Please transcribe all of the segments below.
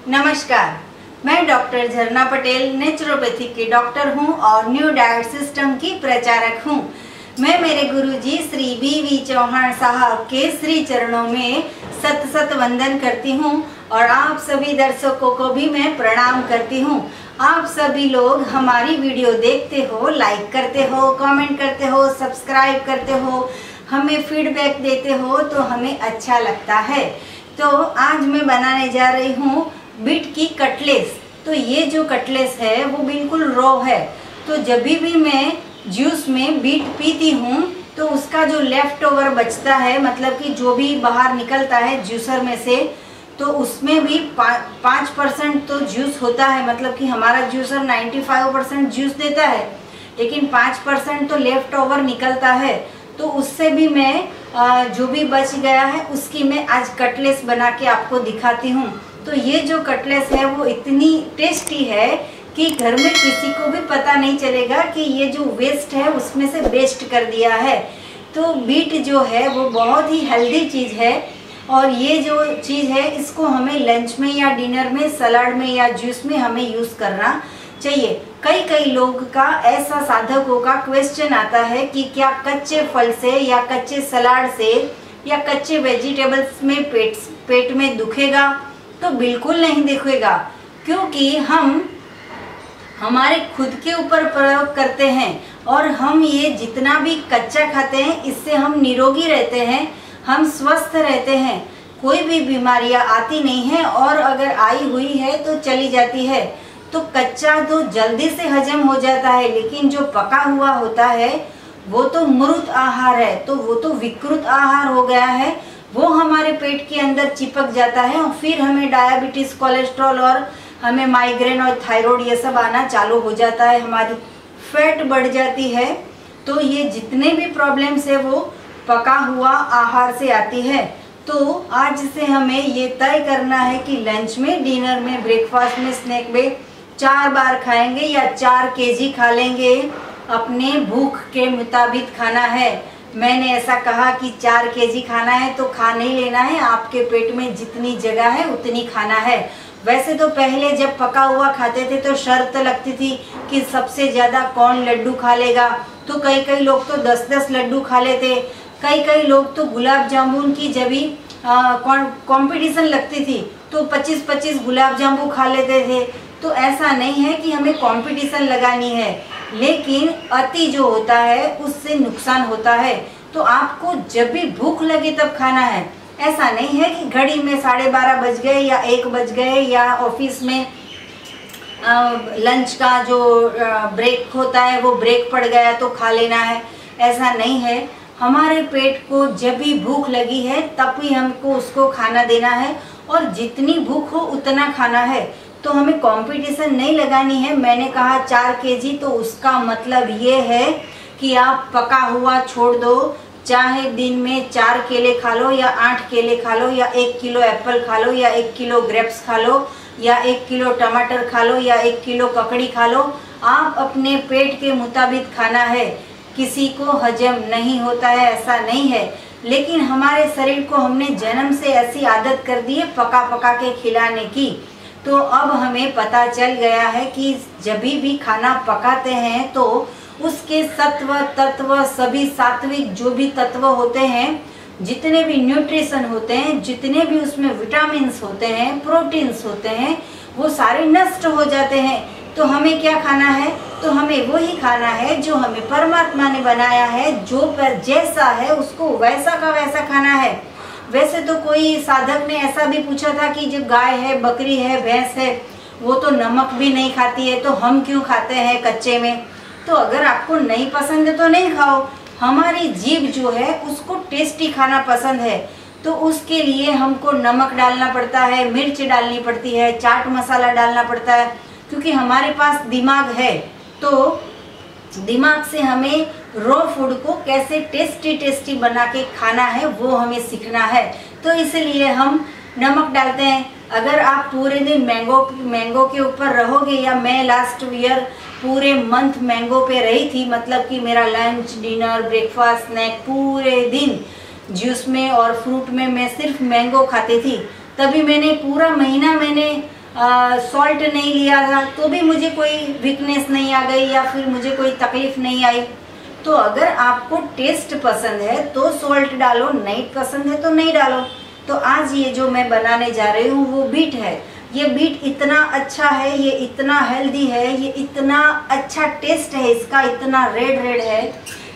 नमस्कार, मैं डॉक्टर झरना पटेल नेचुरोपैथी की डॉक्टर हूं और न्यू डाइट सिस्टम की प्रचारक हूं। मैं मेरे गुरुजी श्री वी चौहान साहब के श्री चरणों में सत सत वंदन करती हूं और आप सभी दर्शकों को भी मैं प्रणाम करती हूं। आप सभी लोग हमारी वीडियो देखते हो, लाइक करते हो, कमेंट करते हो, सब्सक्राइब करते हो, हमें फीडबैक देते हो तो हमें अच्छा लगता है। तो आज मैं बनाने जा रही हूँ बीट की कटलेस। तो ये जो कटलेस है वो बिल्कुल रॉ है। तो जब भी मैं जूस में बीट पीती हूँ तो उसका जो लेफ्ट ओवर बचता है, मतलब कि जो भी बाहर निकलता है जूसर में से, तो उसमें भी 5% तो जूस होता है। मतलब कि हमारा जूसर 95% जूस देता है, लेकिन 5% तो लेफ्ट ओवर निकलता है। तो उससे भी मैं जो भी बच गया है उसकी मैं आज कटलेस बना के आपको दिखाती हूँ। तो ये जो कटलेस है वो इतनी टेस्टी है कि घर में किसी को भी पता नहीं चलेगा कि ये जो वेस्ट है उसमें से बेस्ट कर दिया है। तो बीट जो है वो बहुत ही हेल्दी चीज़ है और ये जो चीज़ है इसको हमें लंच में या डिनर में, सलाद में या जूस में हमें यूज़ करना चाहिए। कई लोग का ऐसा साधकों का क्वेश्चन आता है कि क्या कच्चे फल से या कच्चे सलाद से या कच्चे वेजिटेबल्स में पेट में दुखेगा? तो बिल्कुल नहीं दुखेगा, क्योंकि हम हमारे खुद के ऊपर प्रयोग करते हैं और हम ये जितना भी कच्चा खाते हैं इससे हम निरोगी रहते हैं, हम स्वस्थ रहते हैं, कोई भी बीमारियां आती नहीं है और अगर आई हुई है तो चली जाती है। तो कच्चा तो जल्दी से हजम हो जाता है, लेकिन जो पका हुआ होता है वो तो मृत आहार है, तो वो तो विकृत आहार हो गया है। वो हमारे पेट के अंदर चिपक जाता है और फिर हमें डायबिटीज, कोलेस्ट्रॉल और हमें माइग्रेन और थायराइड ये सब आना चालू हो जाता है, हमारी फैट बढ़ जाती है। तो ये जितने भी प्रॉब्लम्स है वो पका हुआ आहार से आती है। तो आज से हमें ये तय करना है कि लंच में, डिनर में, ब्रेकफास्ट में, स्नैक में 4 बार खाएंगे या 4 केजी खा लेंगे। अपने भूख के मुताबिक खाना है। मैंने ऐसा कहा कि 4 केजी खाना है तो खा नहीं लेना है, आपके पेट में जितनी जगह है उतनी खाना है। वैसे तो पहले जब पका हुआ खाते थे तो शर्त लगती थी कि सबसे ज़्यादा कौन लड्डू खा लेगा। तो कई लोग तो 10-10 लड्डू खा लेते, कई लोग तो गुलाब जामुन की जब भी कंपटीशन लगती थी तो 25-25 गुलाब जामुन खा लेते थे। तो ऐसा नहीं है कि हमें कंपटीशन लगानी है, लेकिन अति जो होता है उससे नुकसान होता है। तो आपको जब भी भूख लगे तब खाना है। ऐसा नहीं है कि घड़ी में 12:30 बज गए या 1 बज गए या ऑफिस में लंच का जो ब्रेक होता है वो ब्रेक पड़ गया तो खा लेना है, ऐसा नहीं है। हमारे पेट को जब भी भूख लगी है तब भी हमको उसको खाना देना है और जितनी भूख हो उतना खाना है। तो हमें कंपटीशन नहीं लगानी है। मैंने कहा 4 केजी, तो उसका मतलब ये है कि आप पका हुआ छोड़ दो, चाहे दिन में 4 केले खा लो या 8 केले खा लो या 1 किलो एप्पल खा लो या 1 किलो ग्रेप्स खा लो या 1 किलो टमाटर खा लो या 1 किलो ककड़ी खा लो। आप अपने पेट के मुताबिक खाना है। किसी को हजम नहीं होता है ऐसा नहीं है, लेकिन हमारे शरीर को हमने जन्म से ऐसी आदत कर दी है पका के खिलाने की। तो अब हमें पता चल गया है कि जब भी खाना पकाते हैं तो उसके सत्व तत्व, सभी सात्विक जो भी तत्व होते हैं, जितने भी न्यूट्रिशन होते हैं, जितने भी उसमें विटामिन्स होते हैं, प्रोटीन्स होते हैं, वो सारे नष्ट हो जाते हैं। तो हमें क्या खाना है? तो हमें वही खाना है जो हमें परमात्मा ने बनाया है। जो पर जैसा है उसको वैसा का वैसा खाना है। वैसे तो कोई साधक ने ऐसा भी पूछा था कि जो गाय है, बकरी है, भैंस है, वो तो नमक भी नहीं खाती है, तो हम क्यों खाते हैं कच्चे में? तो अगर आपको नहीं पसंद है तो नहीं खाओ। हमारी जीभ जो है उसको टेस्टी खाना पसंद है, तो उसके लिए हमको नमक डालना पड़ता है, मिर्च डालनी पड़ती है, चाट मसाला डालना पड़ता है, क्योंकि हमारे पास दिमाग है। तो दिमाग से हमें रॉ फूड को कैसे टेस्टी बना के खाना है वो हमें सीखना है। तो इसलिए हम नमक डालते हैं। अगर आप पूरे दिन मैंगो के ऊपर रहोगे, या मैं लास्ट ईयर पूरे मंथ मैंगो पे रही थी, मतलब कि मेरा लंच, डिनर, ब्रेकफास्ट, स्नैक पूरे दिन जूस में और फ्रूट में मैं सिर्फ मैंगो खाती थी। तभी मैंने पूरा महीना सॉल्ट नहीं लिया था तो भी मुझे कोई वीकनेस नहीं आ गई या फिर मुझे कोई तकलीफ नहीं आई। तो अगर आपको टेस्ट पसंद है तो सॉल्ट डालो, नहीं पसंद है तो नहीं डालो। तो आज ये जो मैं बनाने जा रही हूँ वो बीट है। ये बीट इतना अच्छा है, ये इतना हेल्दी है, ये इतना अच्छा टेस्ट है इसका, इतना रेड रेड है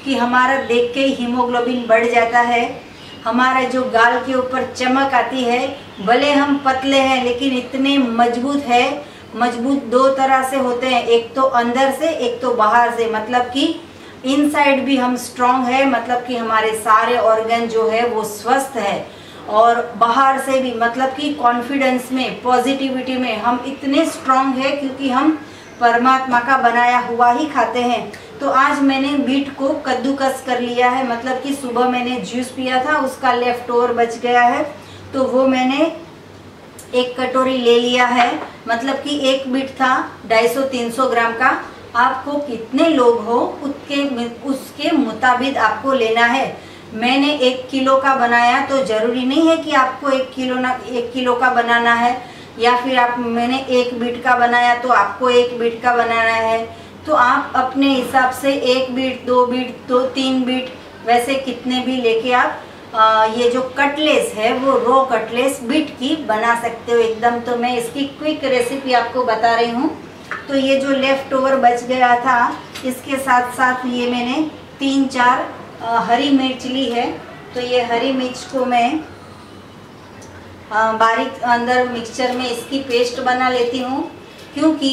कि हमारा देख के हीमोग्लोबिन बढ़ जाता है। हमारा जो गाल के ऊपर चमक आती है, भले हम पतले हैं लेकिन इतने मजबूत है। मजबूत दो तरह से होते हैं, एक तो अंदर से, एक तो बाहर से। मतलब कि इनसाइड भी हम स्ट्रांग है, मतलब कि हमारे सारे ऑर्गन जो है वो स्वस्थ है। और बाहर से भी मतलब कि कॉन्फिडेंस में, पॉजिटिविटी में हम इतने स्ट्रांग है क्योंकि हम परमात्मा का बनाया हुआ ही खाते हैं। तो आज मैंने बीट को कद्दूकस कर लिया है, मतलब कि सुबह मैंने जूस पिया था, उसका लेफ्ट ओवर बच गया है तो वो मैंने एक कटोरी ले लिया है। मतलब कि एक बीट था 250-300 ग्राम का। आपको कितने लोग हो उसके मुताबिक आपको लेना है। मैंने 1 किलो का बनाया तो ज़रूरी नहीं है कि आपको 1 किलो का बनाना है, या फिर मैंने 1 बीट का बनाया तो आपको 1 बीट का बनाना है। तो आप अपने हिसाब से 1 बीट, 2 बीट, 3 बीट, वैसे कितने भी लेके आप ये जो कटलेस है वो रो कटलेस बीट की बना सकते हो एकदम। तो मैं इसकी क्विक रेसिपी आपको बता रही हूँ। तो ये जो लेफ्ट ओवर बच गया था, इसके साथ साथ ये मैंने 3-4 हरी मिर्च ली है। तो ये हरी मिर्च को मैं बारीक अंदर मिक्सचर में इसकी पेस्ट बना लेती हूँ, क्योंकि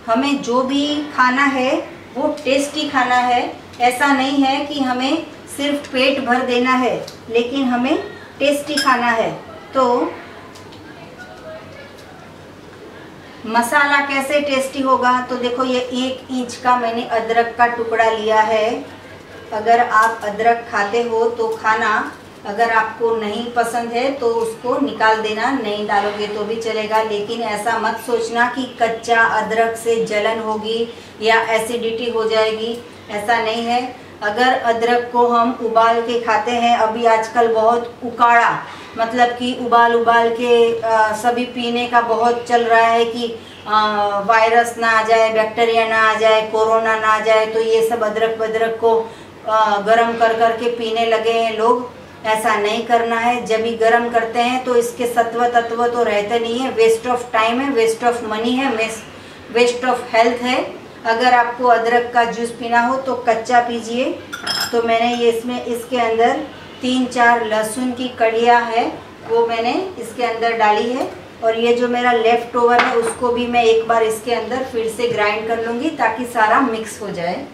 हमें जो भी खाना है वो टेस्टी खाना है। ऐसा नहीं है कि हमें सिर्फ पेट भर देना है, लेकिन हमें टेस्टी खाना है। तो मसाला कैसे टेस्टी होगा, तो देखो ये 1 इंच का मैंने अदरक का टुकड़ा लिया है। अगर आप अदरक खाते हो तो खाना, अगर आपको नहीं पसंद है तो उसको निकाल देना, नहीं डालोगे तो भी चलेगा। लेकिन ऐसा मत सोचना कि कच्चा अदरक से जलन होगी या एसिडिटी हो जाएगी, ऐसा नहीं है। अगर अदरक को हम उबाल के खाते हैं, अभी आजकल बहुत उकाड़ा, मतलब कि उबाल के सभी पीने का बहुत चल रहा है कि वायरस ना आ जाए, बैक्टीरिया ना आ जाए, कोरोना ना आ जाए, तो ये सब अदरक को गरम कर के पीने लगे हैं लोग। ऐसा नहीं करना है। जब भी गरम करते हैं तो इसके सत्व तत्व तो रहते नहीं है। वेस्ट ऑफ टाइम है, वेस्ट ऑफ मनी है, वेस्ट ऑफ हेल्थ है। अगर आपको अदरक का जूस पीना हो तो कच्चा पीजिए। तो मैंने ये इसके अंदर 3-4 लहसुन की कड़ियाँ है वो मैंने इसके अंदर डाली है। और ये जो मेरा लेफ्ट ओवर है उसको भी मैं एक बार इसके अंदर फिर से ग्राइंड कर लूँगी ताकि सारा मिक्स हो जाए।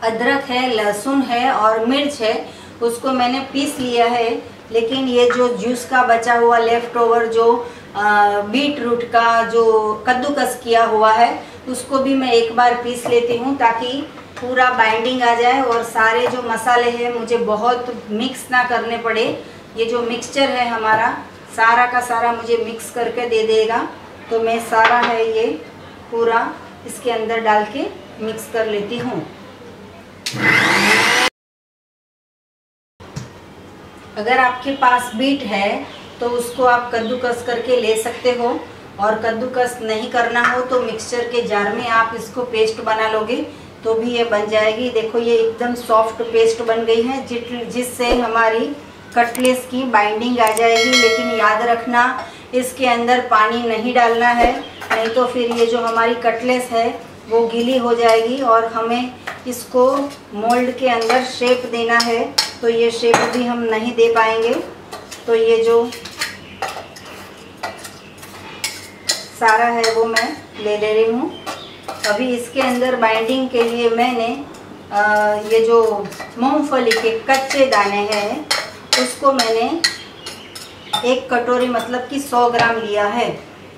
अदरक है, लहसुन है और मिर्च है, उसको मैंने पीस लिया है। लेकिन ये जो जूस का बचा हुआ लेफ्ट ओवर, जो बीट रूट का जो कद्दूकस किया हुआ है, उसको भी मैं एक बार पीस लेती हूँ ताकि पूरा बाइंडिंग आ जाए और सारे जो मसाले हैं मुझे बहुत मिक्स ना करने पड़े। ये जो मिक्सचर है हमारा सारा का सारा मुझे मिक्स करके दे देगा। तो मैं सारा है ये पूरा इसके अंदर डाल के मिक्स कर लेती हूँ। अगर आपके पास बीट है तो उसको आप कद्दूकस करके ले सकते हो, और कद्दूकस नहीं करना हो तो मिक्सचर के जार में आप इसको पेस्ट बना लोगे तो भी ये बन जाएगी। देखो ये एकदम सॉफ्ट पेस्ट बन गई है, जिससे हमारी कटलेस की बाइंडिंग आ जाएगी। लेकिन याद रखना इसके अंदर पानी नहीं डालना है, नहीं तो फिर ये जो हमारी कटलेस है वो गीली हो जाएगी और हमें इसको मोल्ड के अंदर शेप देना है, तो ये शेप भी हम नहीं दे पाएंगे। तो ये जो सारा है वो मैं ले रही हूँ। अभी इसके अंदर बाइंडिंग के लिए मैंने ये जो मूंगफली के कच्चे दाने हैं उसको मैंने 1 कटोरी मतलब कि 100 ग्राम लिया है।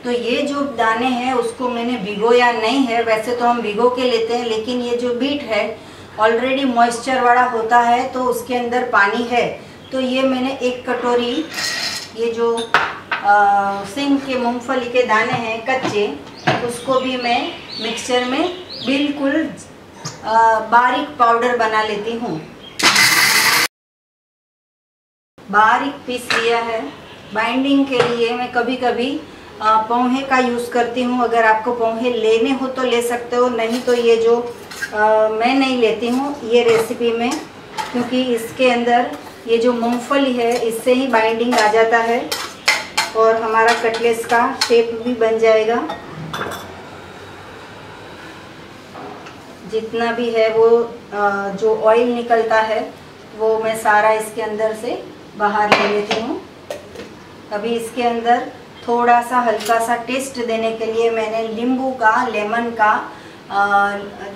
तो ये जो दाने हैं उसको मैंने भिगोया नहीं है, वैसे तो हम भिगो के लेते हैं, लेकिन ये जो बीट है ऑलरेडी मॉइस्चर वाला होता है तो उसके अंदर पानी है। तो ये मैंने 1 कटोरी ये जो सिंग के मूंगफली के दाने हैं कच्चे, उसको भी मैं मिक्सचर में बिल्कुल बारीक पाउडर बना लेती हूँ। बारीक पीस लिया है। बाइंडिंग के लिए मैं कभी कभी पोहे का यूज़ करती हूँ। अगर आपको पोहे लेने हो तो ले सकते हो, नहीं तो ये जो मैं नहीं लेती हूँ ये रेसिपी में, क्योंकि इसके अंदर ये जो मूंगफली है इससे ही बाइंडिंग आ जाता है और हमारा कटलेट्स का शेप भी बन जाएगा। जितना भी है वो जो ऑयल निकलता है वो मैं सारा इसके अंदर से बाहर ले लेती हूँ। अभी इसके अंदर थोड़ा सा हल्का सा टेस्ट देने के लिए मैंने नींबू का, लेमन का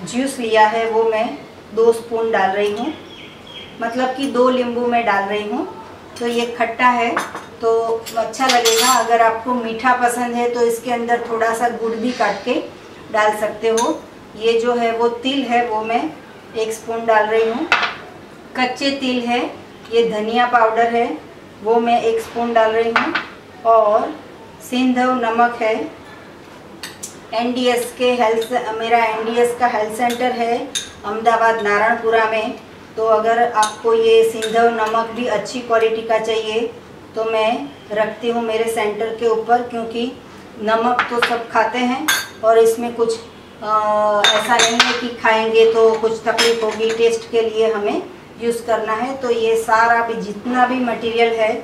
जूस लिया है, वो मैं 2 स्पून डाल रही हूँ, मतलब कि 2 नींबू मैं डाल रही हूँ। तो ये खट्टा है तो अच्छा लगेगा। अगर आपको मीठा पसंद है तो इसके अंदर थोड़ा सा गुड़ भी काट के डाल सकते हो। ये जो है वो तिल है, वो मैं 1 स्पून डाल रही हूँ। कच्चे तिल है, ये धनिया पाउडर है, वो मैं 1 स्पून डाल रही हूँ। और सिंधव नमक है। एनडीएस के मेरा एनडीएस का हेल्थ सेंटर है अहमदाबाद नारायणपुरा में, तो अगर आपको ये सिंधव नमक भी अच्छी क्वालिटी का चाहिए तो मैं रखती हूँ मेरे सेंटर के ऊपर, क्योंकि नमक तो सब खाते हैं और इसमें कुछ ऐसा नहीं है कि खाएंगे तो कुछ तकलीफ होगी। टेस्ट के लिए हमें यूज़ करना है। तो ये सारा भी जितना भी मटेरियल है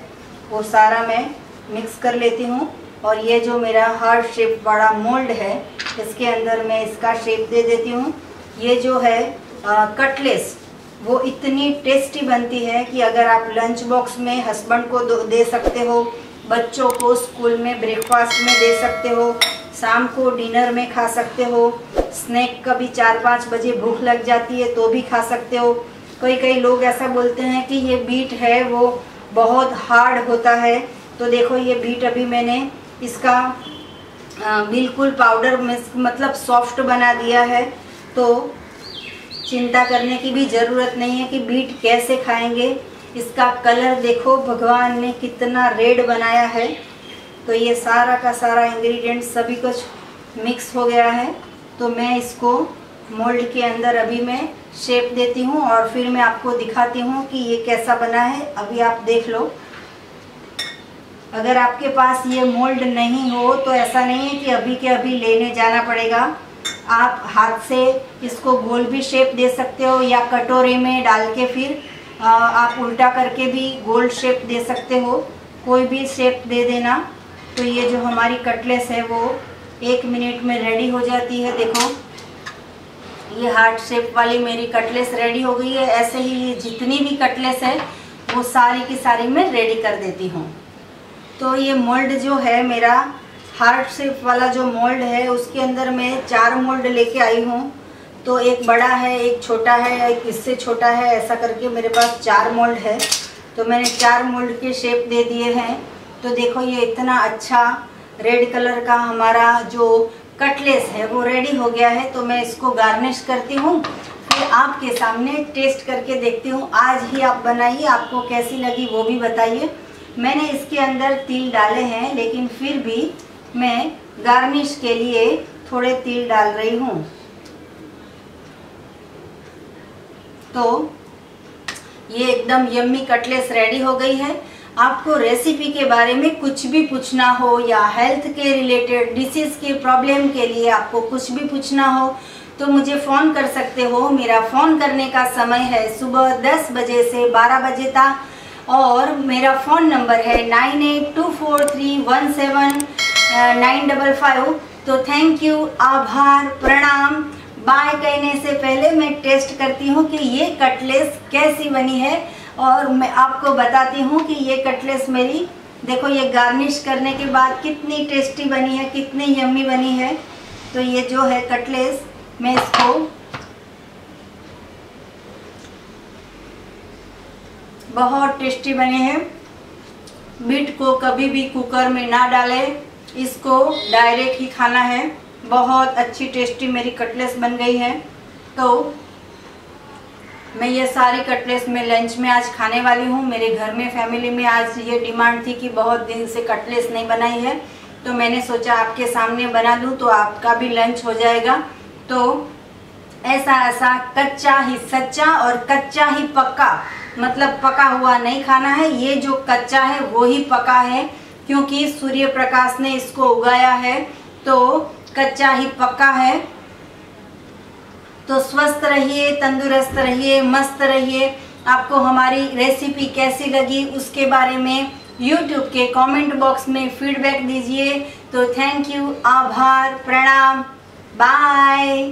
वो सारा मैं मिक्स कर लेती हूँ। और ये जो मेरा हार्ट शेप वाला मोल्ड है इसके अंदर मैं इसका शेप दे देती हूँ। ये जो है कटलेट्स वो इतनी टेस्टी बनती है कि अगर आप लंच बॉक्स में हस्बैंड को दे सकते हो, बच्चों को स्कूल में ब्रेकफास्ट में दे सकते हो, शाम को डिनर में खा सकते हो, स्नैक कभी 4-5 बजे भूख लग जाती है तो भी खा सकते हो। कई लोग ऐसा बोलते हैं कि ये बीट है वो बहुत हार्ड होता है, तो देखो ये बीट अभी मैंने इसका बिल्कुल पाउडर मतलब सॉफ्ट बना दिया है। तो चिंता करने की भी ज़रूरत नहीं है कि बीट कैसे खाएंगे। इसका कलर देखो भगवान ने कितना रेड बनाया है। तो ये सारा का सारा इंग्रेडिएंट सभी कुछ मिक्स हो गया है। तो मैं इसको मोल्ड के अंदर अभी मैं शेप देती हूँ और फिर मैं आपको दिखाती हूँ कि ये कैसा बना है। अभी आप देख लो। अगर आपके पास ये मोल्ड नहीं हो तो ऐसा नहीं है कि अभी के अभी लेने जाना पड़ेगा। आप हाथ से इसको गोल भी शेप दे सकते हो या कटोरे में डाल के फिर आप उल्टा करके भी गोल शेप दे सकते हो, कोई भी शेप दे देना। तो ये जो हमारी कटलेट्स है वो 1 मिनट में रेडी हो जाती है। देखो ये हार्ट शेप वाली मेरी कटलेट्स रेडी हो गई है। ऐसे ही ये जितनी भी कटलेट्स है वो सारी की सारी मैं रेडी कर देती हूँ। तो ये मोल्ड जो है मेरा हार्ट शेप वाला जो मोल्ड है उसके अंदर मैं 4 मोल्ड लेके आई हूँ। तो एक बड़ा है, एक छोटा है, एक इससे छोटा है, ऐसा करके मेरे पास 4 मोल्ड है। तो मैंने 4 मोल्ड के शेप दे दिए हैं। तो देखो ये इतना अच्छा रेड कलर का हमारा जो कटलेट्स है वो रेडी हो गया है। तो मैं इसको गार्निश करती हूँ, फिर आपके सामने टेस्ट करके देखती हूँ। आज ही आप बनाइए, आपको कैसी लगी वो भी बताइए। मैंने इसके अंदर तिल डाले हैं, लेकिन फिर भी मैं गार्निश के लिए थोड़े तिल डाल रही हूँ। तो ये एकदम यम्मी कटलेट्स रेडी हो गई है। आपको रेसिपी के बारे में कुछ भी पूछना हो या हेल्थ के रिलेटेड डिसीज़ के प्रॉब्लम के लिए आपको कुछ भी पूछना हो तो मुझे फ़ोन कर सकते हो। मेरा फ़ोन करने का समय है सुबह 10 बजे से 12 बजे तक और मेरा फ़ोन नंबर है 9824317955। तो थैंक यू, आभार, प्रणाम। बाय कहने से पहले मैं टेस्ट करती हूँ कि ये कटलेट्स कैसी बनी है और मैं आपको बताती हूँ कि ये कटलेट्स मेरी देखो ये गार्निश करने के बाद कितनी टेस्टी बनी है, कितनी यम्मी बनी है। तो ये जो है कटलेट्स मैं इसको बहुत टेस्टी बने हैं। बीट को कभी भी कुकर में ना डालें, इसको डायरेक्ट ही खाना है। बहुत अच्छी टेस्टी मेरी कटलेट्स बन गई है। तो मैं ये सारी कटलेट्स में लंच में आज खाने वाली हूँ। मेरे घर में फैमिली में आज ये डिमांड थी कि बहुत दिन से कटलेट्स नहीं बनाई है, तो मैंने सोचा आपके सामने बना दूँ तो आपका भी लंच हो जाएगा। तो ऐसा कच्चा ही सच्चा और कच्चा ही पक्का मतलब पका हुआ नहीं खाना है। ये जो कच्चा है वो ही पका है, क्योंकि सूर्य प्रकाश ने इसको उगाया है, तो कच्चा ही पक्का है। तो स्वस्थ रहिए, तंदुरुस्त रहिए, मस्त रहिए। आपको हमारी रेसिपी कैसी लगी उसके बारे में YouTube के कमेंट बॉक्स में फीडबैक दीजिए। तो थैंक यू, आभार, प्रणाम, बाय।